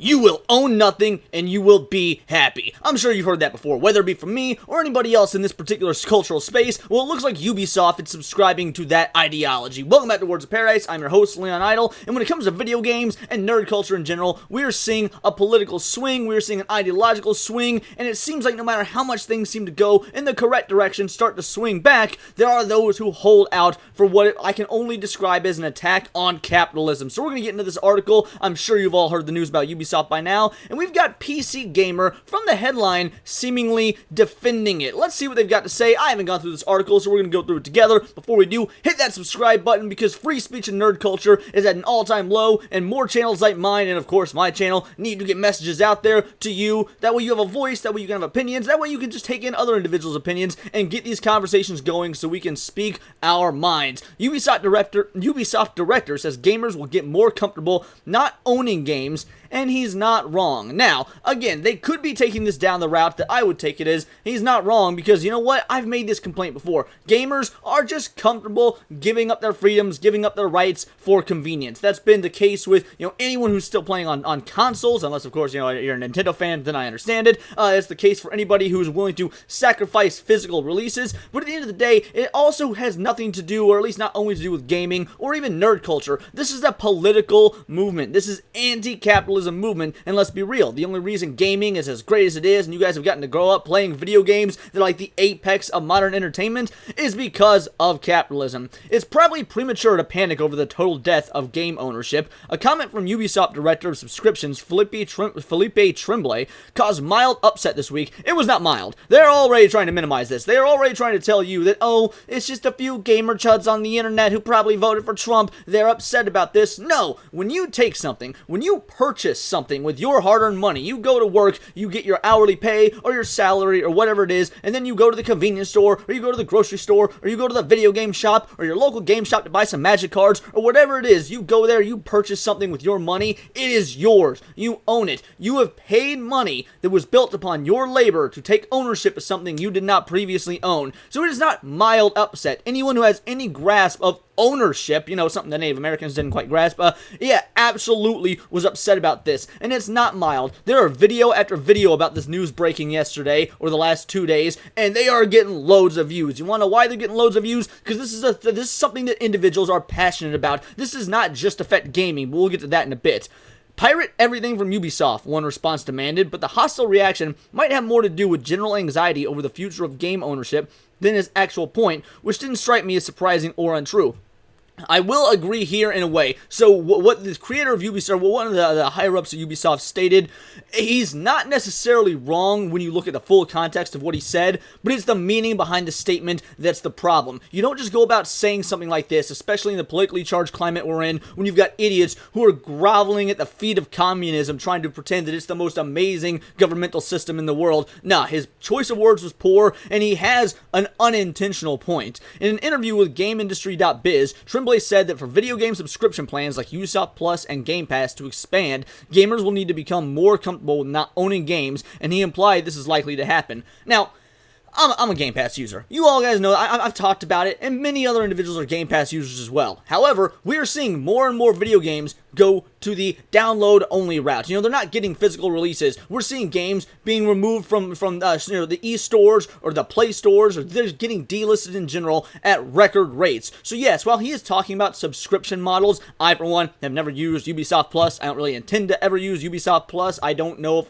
you will own nothing and you will be happy. I'm sure you've heard that before, whether it be from me or anybody else in this particular cultural space. Well, it looks like Ubisoft is subscribing to that ideology. Welcome back to Words of Paradise. I'm your host, Leon Idle, and when it comes to video games and nerd culture in general, we are seeing a political swing, we are seeing an ideological swing, and it seems like no matter how much things seem to go in the correct direction, start to swing back, there are those who hold out for what I can only describe as an attack on capitalism. So we're going to get into this article. I'm sure you've all heard the news about Ubisoft by now, and we've got PC Gamer from the headline seemingly defending it. Let's see what they've got to say. I haven't gone through this article, so we're going to go through it together. Before we do, hit that subscribe button because free speech and nerd culture is at an all-time low, and more channels like mine, and of course my channel, need to get messages out there to you. That way you have a voice, that way you can have opinions, that way you can just take in other individuals' opinions and get these conversations going so we can speak our minds. Ubisoft director says gamers will get more comfortable not owning games, and he's not wrong. Now, again, they could be taking this down the route that I would take it as. He's not wrong because, you know what, I've made this complaint before. Gamers are just comfortable giving up their freedoms, giving up their rights for convenience. That's been the case with, anyone who's still playing on consoles, unless, of course, you're a Nintendo fan, then I understand it. It's the case for anybody who's willing to sacrifice physical releases, but at the end of the day, it also has nothing to do, or at least not only to do with gaming, or even nerd culture. This is a political movement. This is anti-capitalism movement, and let's be real, the only reason gaming is as great as it is, and you guys have gotten to grow up playing video games that are like the apex of modern entertainment, is because of capitalism. It's probably premature to panic over the total death of game ownership. A comment from Ubisoft Director of Subscriptions, Felipe Tremblay, caused mild upset this week. It was not mild. They're already trying to minimize this. They're already trying to tell you that, oh, it's just a few gamer chuds on the internet who probably voted for Trump. They're upset about this. No, when you take something, when you purchase something with your hard-earned money, you go to work, you get your hourly pay or your salary or whatever it is, and then you go to the convenience store, or you go to the grocery store, or you go to the video game shop, or your local game shop to buy some magic cards, or whatever it is, you go there, you purchase something with your money, it is yours. You own it. You have paid money that was built upon your labor to take ownership of something you did not previously own. So it is not mild upset. Anyone who has any grasp of ownership, something that Native Americans didn't quite grasp, absolutely was upset about this, and it's not mild. There are video after video about this news breaking yesterday, or the last 2 days, and they are getting loads of views. You want to know why they're getting loads of views? Because this is something that individuals are passionate about. This does not just affect gaming, but we'll get to that in a bit. Pirate everything from Ubisoft, one response demanded, but the hostile reaction might have more to do with general anxiety over the future of game ownership than his actual point, which didn't strike me as surprising or untrue. I will agree here in a way. So what the creator of Ubisoft, one of the higher-ups of Ubisoft stated, he's not necessarily wrong when you look at the full context of what he said, but it's the meaning behind the statement that's the problem. You don't just go about saying something like this, especially in the politically charged climate we're in, when you've got idiots who are groveling at the feet of communism, trying to pretend that it's the most amazing governmental system in the world. Nah, his choice of words was poor, and he has an unintentional point. In an interview with GameIndustry.biz, Tremblay said that for video game subscription plans like Ubisoft Plus and Game Pass to expand, gamers will need to become more comfortable with not owning games, and he implied this is likely to happen. Now, I'm a Game Pass user. You all guys know, I've talked about it, and many other individuals are Game Pass users as well. However, we are seeing more and more video games go to the download-only route. They're not getting physical releases. We're seeing games being removed from the e-stores or the Play stores, or they're getting delisted in general at record rates. So yes, while he is talking about subscription models, I, for one, have never used Ubisoft Plus. I don't really intend to ever use Ubisoft Plus. I don't know if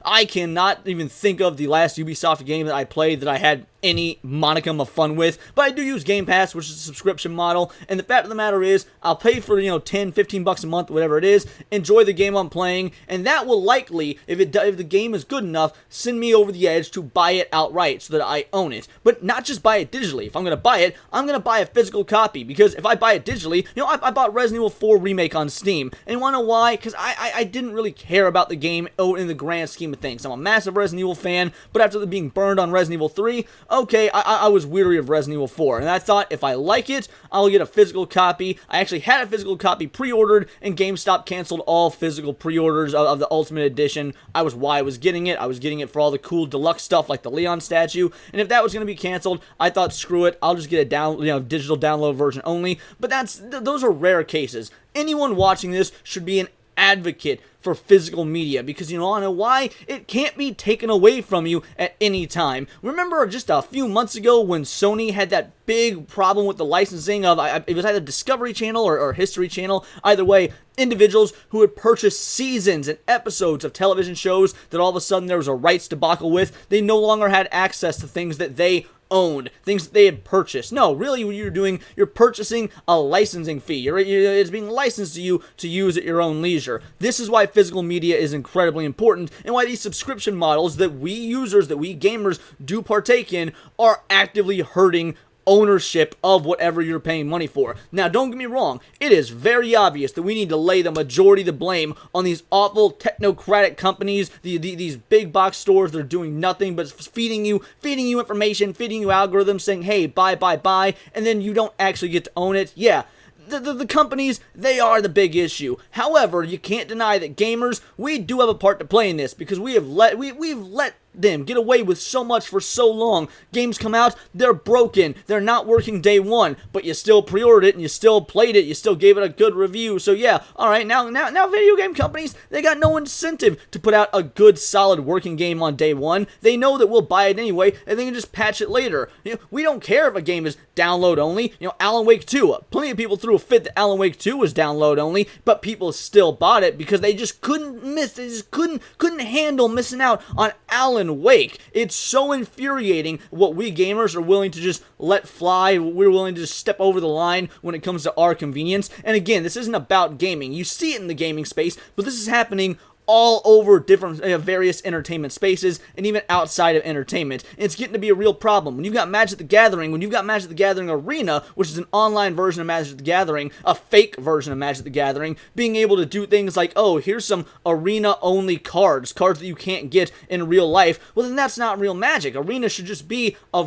I cannot even think of the last Ubisoft game that I played that I had any monicum of fun with, but I do use Game Pass, which is a subscription model, and the fact of the matter is, I'll pay for, 10, 15 bucks a month, whatever it is, enjoy the game I'm playing, and that will likely, if the game is good enough, send me over the edge to buy it outright so that I own it, but not just buy it digitally. If I'm going to buy it, I'm going to buy a physical copy, because if I buy it digitally, I bought Resident Evil 4 Remake on Steam, and you want to know why? Because I didn't really care about the game in the grand scheme of things. I'm a massive Resident Evil fan, but after being burned on Resident Evil 3, okay, I was weary of Resident Evil 4, and I thought if I like it, I'll get a physical copy. I actually had a physical copy pre-ordered, and GameStop canceled all physical pre-orders of the Ultimate Edition. I was getting it. I was getting it for all the cool deluxe stuff like the Leon statue, and if that was going to be canceled, I thought, screw it, I'll just get a digital download version only, but those are rare cases. Anyone watching this should be an advocate for physical media, because you know why? It can't be taken away from you at any time. Remember just a few months ago when Sony had that big problem with the licensing of, it was either Discovery Channel or History Channel, either way, individuals who had purchased seasons and episodes of television shows that all of a sudden there was a rights debacle with. They no longer had access to things that they owned, things that they had purchased. No, really what you're doing, you're purchasing a licensing fee. It's being licensed to you to use at your own leisure. This is why physical media is incredibly important, and why these subscription models that we users, that we gamers do partake in, are actively hurting ownership of whatever you're paying money for. Now, don't get me wrong, it is very obvious that we need to lay the majority of the blame on these awful technocratic companies, these big box stores that are doing nothing but feeding you information, feeding you algorithms saying, hey, buy, and then you don't actually get to own it. Yeah. The companies, they are the big issue. However, you can't deny that gamers, we do have a part to play in this, because we've let them get away with so much for so long. Games come out, they're broken, they're not working day one, but you still pre-ordered it and you still played it, you still gave it a good review. So yeah, alright, now video game companies, they got no incentive to put out a good solid working game on day one. They know that we'll buy it anyway and they can just patch it later. You know, we don't care if a game is download only. You know, Alan Wake 2, plenty of people threw a fit that Alan Wake 2 was download only, but people still bought it because they just couldn't handle missing out on Alan Wake. It's so infuriating what we gamers are willing to just let fly. We're willing to just step over the line when it comes to our convenience. And again, this isn't about gaming. You see it in the gaming space, but this is happening all over different various entertainment spaces and even outside of entertainment. It's getting to be a real problem. When you've got Magic the Gathering, when you've got Magic the Gathering Arena, which is an online version of Magic the Gathering, a fake version of Magic the Gathering, being able to do things like, oh, here's some arena-only cards that you can't get in real life, well then that's not real Magic. Arena should just be a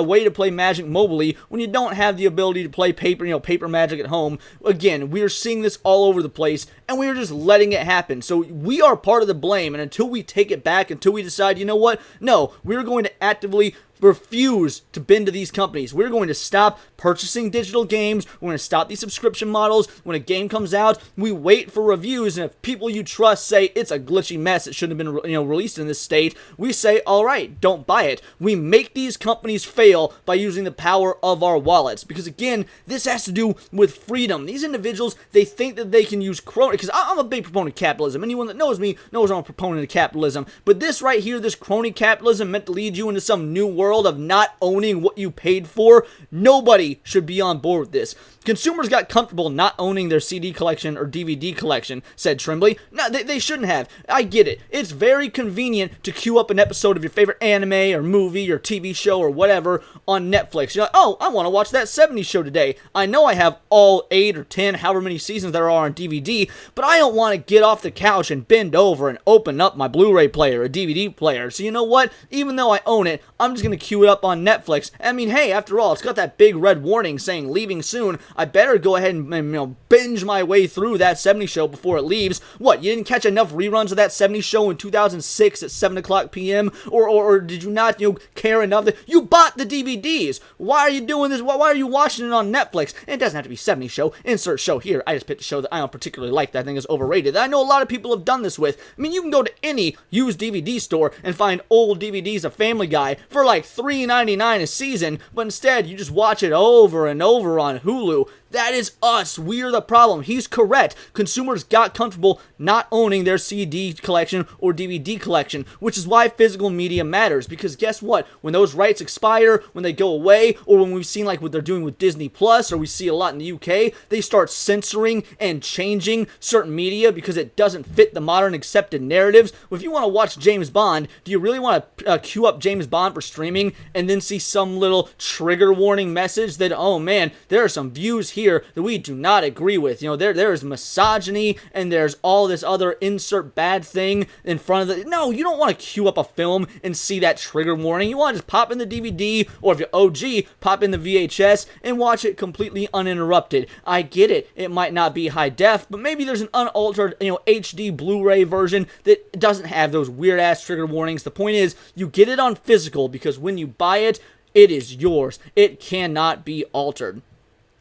way to play Magic mobilely when you don't have the ability to play paper Magic at home. Again, we're seeing this all over the place, and we're just letting it happen. So we are part of the blame, and until we take it back, until we decide, you know what, no, we're going to actively refuse to bend to these companies. We're going to stop purchasing digital games. We're going to stop these subscription models. When a game comes out, we wait for reviews, and if people you trust say it's a glitchy mess, it shouldn't have been released in this state, we say, all right, don't buy it. We make these companies fail by using the power of our wallets, because again, this has to do with freedom. These individuals, they think that they can use crony, because I'm a big proponent of capitalism. Anyone that knows me knows I'm a proponent of capitalism, but this right here, this crony capitalism meant to lead you into some new world of not owning what you paid for. Nobody should be on board with this. Consumers got comfortable not owning their CD collection or DVD collection, said Tremblay. No, they shouldn't have. I get it. It's very convenient to queue up an episode of your favorite anime or movie or TV show or whatever on Netflix. You're like, oh, I want to watch that 70s show today. I know I have all 8 or 10, however many seasons there are on DVD, but I don't want to get off the couch and bend over and open up my Blu-ray player or DVD player. So you know what? Even though I own it, I'm just going to queue it up on Netflix. I mean, hey, after all, it's got that big red warning saying leaving soon. I better go ahead and binge my way through that 70s show before it leaves. What, you didn't catch enough reruns of that 70s show in 2006 at 7 o'clock p.m.? Or did you not care enough that you bought the DVDs? Why are you doing this? Why are you watching it on Netflix? And it doesn't have to be 70s show. Insert show here. I just picked a show that I don't particularly like that I think is overrated, that I know a lot of people have done this with. I mean, you can go to any used DVD store and find old DVDs of Family Guy for like $3.99 a season, but instead you just watch it over and over on Hulu. That is us. We are the problem. He's correct. Consumers got comfortable not owning their CD collection or DVD collection, which is why physical media matters. Because guess what? When those rights expire, when they go away, or when we've seen like what they're doing with Disney Plus, or we see a lot in the UK, they start censoring and changing certain media because it doesn't fit the modern accepted narratives. If you want to watch James Bond, do you really want to queue up James Bond for streaming and then see some little trigger warning message that, oh man, there are some views here that we do not agree with? There is misogyny and there's all this other insert bad thing in front of the... No, you don't want to queue up a film and see that trigger warning. You want to just pop in the DVD, or if you're OG, pop in the VHS and watch it completely uninterrupted. I get it. It might not be high def, but maybe there's an unaltered, HD Blu-ray version that doesn't have those weird ass trigger warnings. The point is, you get it on physical because when you buy it, it is yours. It cannot be altered.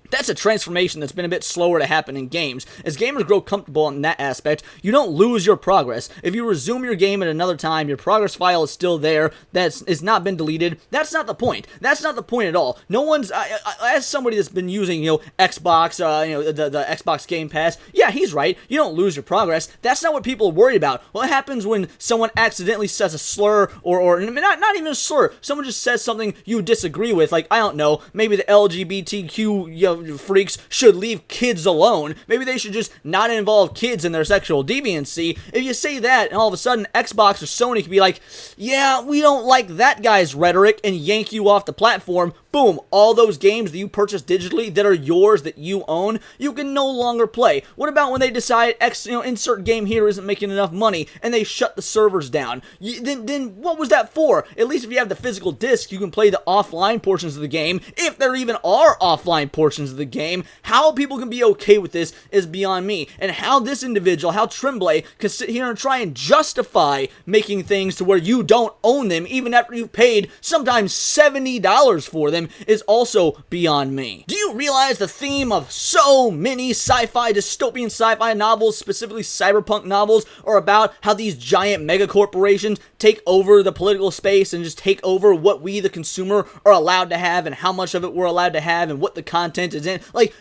That's a transformation that's been a bit slower to happen in games. As gamers grow comfortable in that aspect, you don't lose your progress. If you resume your game at another time, your progress file is still there. It's not been deleted. That's not the point. That's not the point at all. No one's, as somebody that's been using, Xbox, the Xbox Game Pass, yeah, he's right. You don't lose your progress. That's not what people worry about. What happens when someone accidentally says a slur, or not even a slur, someone just says something you disagree with, like, I don't know, maybe the LGBTQ, freaks should leave kids alone. Maybe they should just not involve kids in their sexual deviancy. If you say that, and all of a sudden Xbox or Sony can be like, yeah, we don't like that guy's rhetoric, and yank you off the platform. Boom, all those games that you purchase digitally that are yours, that you own, you can no longer play. What about when they decide insert game here isn't making enough money and they shut the servers down? Then what was that for? At least if you have the physical disc, you can play the offline portions of the game, if there even are offline portions of the game. How people can be okay with this is beyond me. And how this individual, how Tremblay, can sit here and try and justify making things to where you don't own them, even after you've paid sometimes $70 for them, is also beyond me. Do you realize the theme of so many sci-fi, dystopian sci-fi novels, specifically cyberpunk novels, are about how these giant mega corporations take over the political space and just take over what we, the consumer, are allowed to have, and how much of it we're allowed to have, and what the content is in? Like,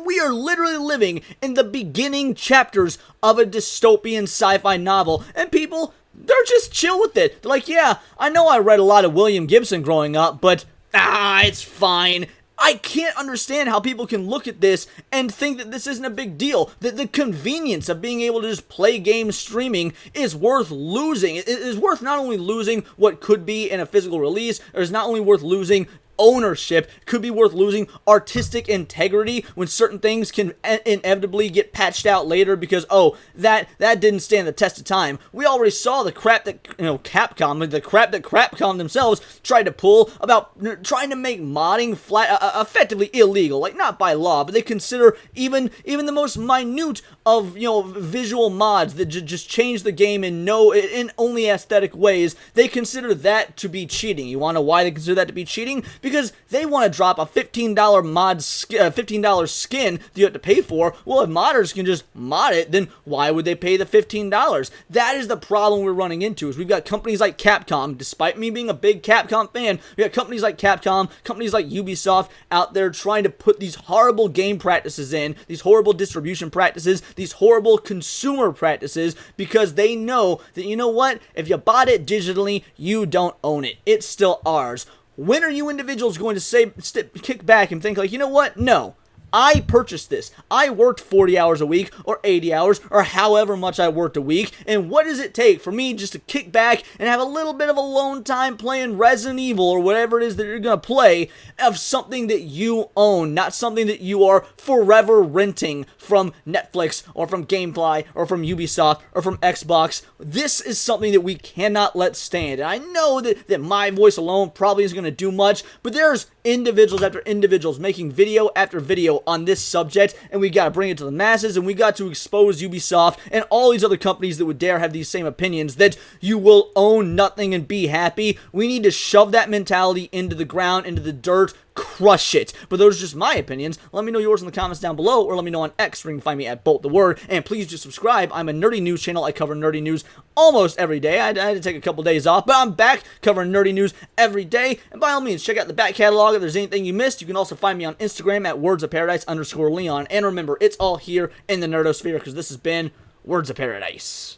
we are literally living in the beginning chapters of a dystopian sci-fi novel, and people, they're just chill with it. They're like, yeah, I know I read a lot of William Gibson growing up, but it's fine. I can't understand how people can look at this and think that this isn't a big deal. That the convenience of being able to just play games streaming is worth losing. It is worth not only losing what could be in a physical release, or is not only worth losing ownership, could be worth losing artistic integrity when certain things can inevitably get patched out later because, oh, that didn't stand the test of time. We already saw the crap that, Capcom themselves tried to pull about trying to make modding effectively illegal. Like, not by law, but they consider even the most minute of, visual mods that just change the game in only aesthetic ways. They consider that to be cheating. You want to know why they consider that to be cheating? Because they want to drop a $15 $15 skin that you have to pay for. Well, if modders can just mod it, then why would they pay the $15? That is the problem we're running into. Is we've got companies like Capcom, despite me being a big Capcom fan, we got companies like Capcom, companies like Ubisoft out there trying to put these horrible game practices in, these horrible distribution practices, these horrible consumer practices, because they know that, you know what, if you bought it digitally, you don't own it. It's still ours. When are you individuals going to kick back and think like, you know what? No. I purchased this. I worked 40 hours a week, or 80 hours, or however much I worked a week, and what does it take for me just to kick back and have a little bit of alone time playing Resident Evil, or whatever it is that you're going to play, of something that you own, not something that you are forever renting from Netflix, or from Gamefly, or from Ubisoft, or from Xbox. This is something that we cannot let stand, and I know that my voice alone probably isn't going to do much, but there's individuals after individuals making video after video on this subject, and we got to bring it to the masses, and we got to expose Ubisoft and all these other companies that would dare have these same opinions that you will own nothing and be happy. We need to shove that mentality into the ground, into the dirt, crush it. But those are just my opinions. Let me know yours in the comments down below, or let me know on X, where you can find me at BoltTheWord. And please do subscribe. I'm a nerdy news channel. I cover nerdy news almost every day. I had to take a couple days off, but I'm back covering nerdy news every day. And by all means, check out the back catalog if there's anything you missed. You can also find me on Instagram at wordsofparadise_Leon. And remember, it's all here in the nerdosphere, because this has been Words of Paradise.